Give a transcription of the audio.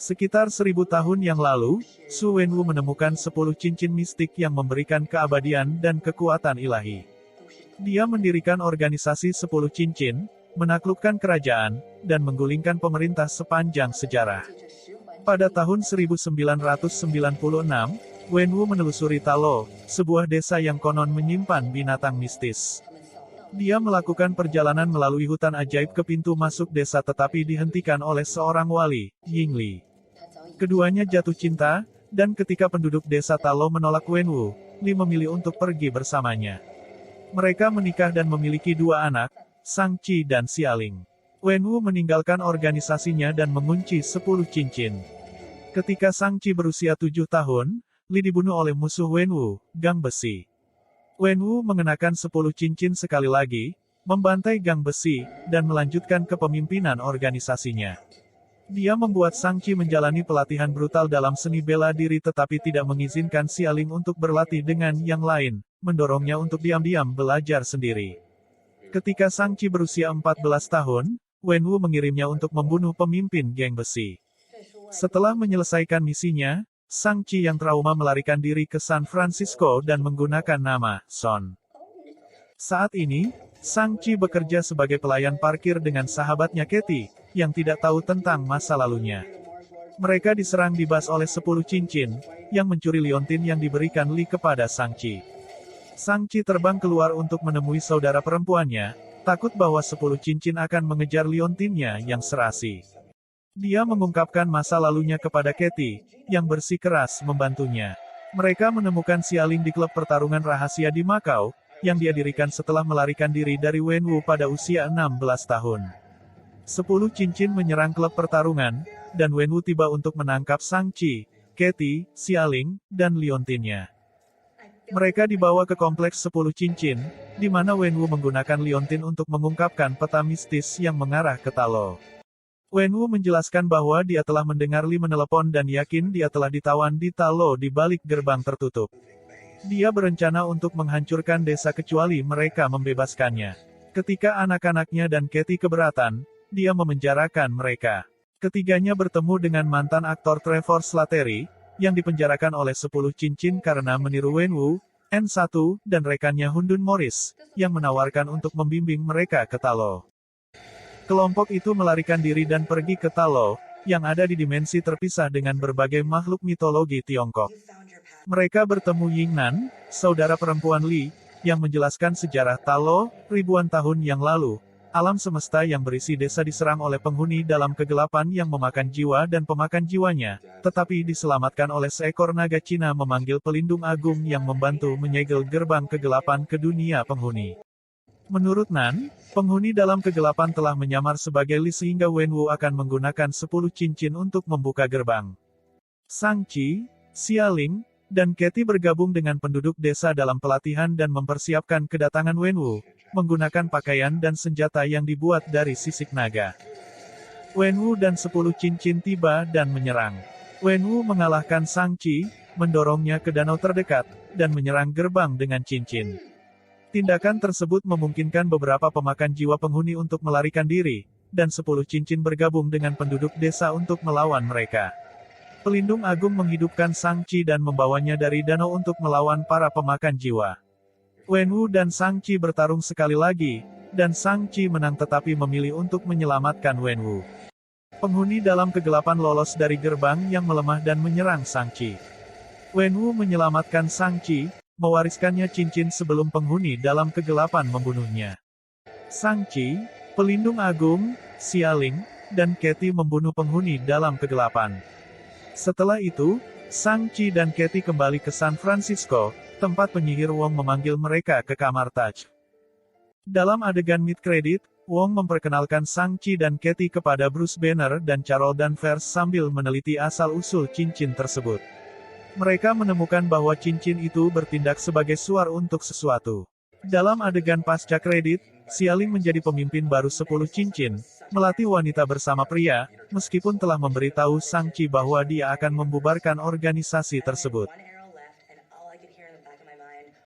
Sekitar 1000 tahun yang lalu, Su Wenwu menemukan 10 cincin mistik yang memberikan keabadian dan kekuatan ilahi. Dia mendirikan organisasi 10 cincin, menaklukkan kerajaan, dan menggulingkan pemerintah sepanjang sejarah. Pada tahun 1996, Wenwu menelusuri Talo, sebuah desa yang konon menyimpan binatang mistis. Dia melakukan perjalanan melalui hutan ajaib ke pintu masuk desa tetapi dihentikan oleh seorang wali, Yingli. Keduanya jatuh cinta, dan ketika penduduk desa Talo menolak Wenwu, Li memilih untuk pergi bersamanya. Mereka menikah dan memiliki 2 anak, Shang-Chi dan Xialing. Wenwu meninggalkan organisasinya dan mengunci 10 cincin. Ketika Shang-Chi berusia 7 tahun, Li dibunuh oleh musuh Wenwu, Gang Besi. Wenwu mengenakan 10 cincin sekali lagi, membantai Gang Besi, dan melanjutkan kepemimpinan organisasinya. Dia membuat Shang-Chi menjalani pelatihan brutal dalam seni bela diri tetapi tidak mengizinkan Xialing untuk berlatih dengan yang lain, mendorongnya untuk diam-diam belajar sendiri. Ketika Shang-Chi berusia 14 tahun, Wenwu mengirimnya untuk membunuh pemimpin geng besi. Setelah menyelesaikan misinya, Shang-Chi yang trauma melarikan diri ke San Francisco dan menggunakan nama Son. Saat ini, Shang-Chi bekerja sebagai pelayan parkir dengan sahabatnya Katie, yang tidak tahu tentang masa lalunya. Mereka diserang di bus oleh 10 cincin, yang mencuri liontin yang diberikan Li kepada Shang-Chi. Shang-Chi terbang keluar untuk menemui saudara perempuannya, takut bahwa 10 cincin akan mengejar liontinnya yang serasi. Dia mengungkapkan masa lalunya kepada Katie, yang bersikeras membantunya. Mereka menemukan Xialing di klub pertarungan rahasia di Macau, yang dia dirikan setelah melarikan diri dari Wenwu pada usia 16 tahun. 10 cincin menyerang klub pertarungan, dan Wenwu tiba untuk menangkap Shang-Chi, Katie, Xialing, dan liontinnya. Mereka dibawa ke kompleks 10 cincin, di mana Wenwu menggunakan liontin untuk mengungkapkan peta mistis yang mengarah ke Talo. Wenwu menjelaskan bahwa dia telah mendengar Li menelepon dan yakin dia telah ditawan di Talo di balik gerbang tertutup. Dia berencana untuk menghancurkan desa kecuali mereka membebaskannya. Ketika anak-anaknya dan Katie keberatan, dia memenjarakan mereka. Ketiganya bertemu dengan mantan aktor Trevor Slattery, yang dipenjarakan oleh 10 cincin karena meniru Wenwu, N1, dan rekannya Hundun Morris, yang menawarkan untuk membimbing mereka ke Talo. Kelompok itu melarikan diri dan pergi ke Talo, yang ada di dimensi terpisah dengan berbagai makhluk mitologi Tiongkok. Mereka bertemu Yingnan, saudara perempuan Li, yang menjelaskan sejarah Talo, ribuan tahun yang lalu. Alam semesta yang berisi desa diserang oleh penghuni dalam kegelapan yang memakan jiwa dan pemakan jiwanya, tetapi diselamatkan oleh seekor naga Cina memanggil pelindung agung yang membantu menyegel gerbang kegelapan ke dunia penghuni. Menurut Nan, penghuni dalam kegelapan telah menyamar sebagai Li sehingga Wenwu akan menggunakan 10 cincin untuk membuka gerbang. Shang-Chi, Xialing, dan Katie bergabung dengan penduduk desa dalam pelatihan dan mempersiapkan kedatangan Wenwu, menggunakan pakaian dan senjata yang dibuat dari sisik naga. Wenwu dan 10 cincin tiba dan menyerang. Wenwu mengalahkan Shang-Chi, mendorongnya ke danau terdekat, dan menyerang gerbang dengan cincin. Tindakan tersebut memungkinkan beberapa pemakan jiwa penghuni untuk melarikan diri, dan 10 cincin bergabung dengan penduduk desa untuk melawan mereka. Pelindung agung menghidupkan Shang-Chi dan membawanya dari danau untuk melawan para pemakan jiwa. Wenwu dan Shang-Chi bertarung sekali lagi, dan Shang-Chi menang tetapi memilih untuk menyelamatkan Wenwu. Penghuni dalam kegelapan lolos dari gerbang yang melemah dan menyerang Shang-Chi. Wenwu menyelamatkan Shang-Chi, mewariskannya cincin sebelum penghuni dalam kegelapan membunuhnya. Shang-Chi, pelindung agung, Xialing, dan Katie membunuh penghuni dalam kegelapan. Setelah itu, Shang-Chi dan Katie kembali ke San Francisco, tempat penyihir Wong memanggil mereka ke kamar Taj. Dalam adegan mid-credit, Wong memperkenalkan Shang-Chi dan Katie kepada Bruce Banner dan Carol Danvers sambil meneliti asal-usul cincin tersebut. Mereka menemukan bahwa cincin itu bertindak sebagai suar untuk sesuatu. Dalam adegan pasca kredit, Xialing menjadi pemimpin baru 10 cincin, melatih wanita bersama pria, meskipun telah memberitahu Shang-Chi bahwa dia akan membubarkan organisasi tersebut.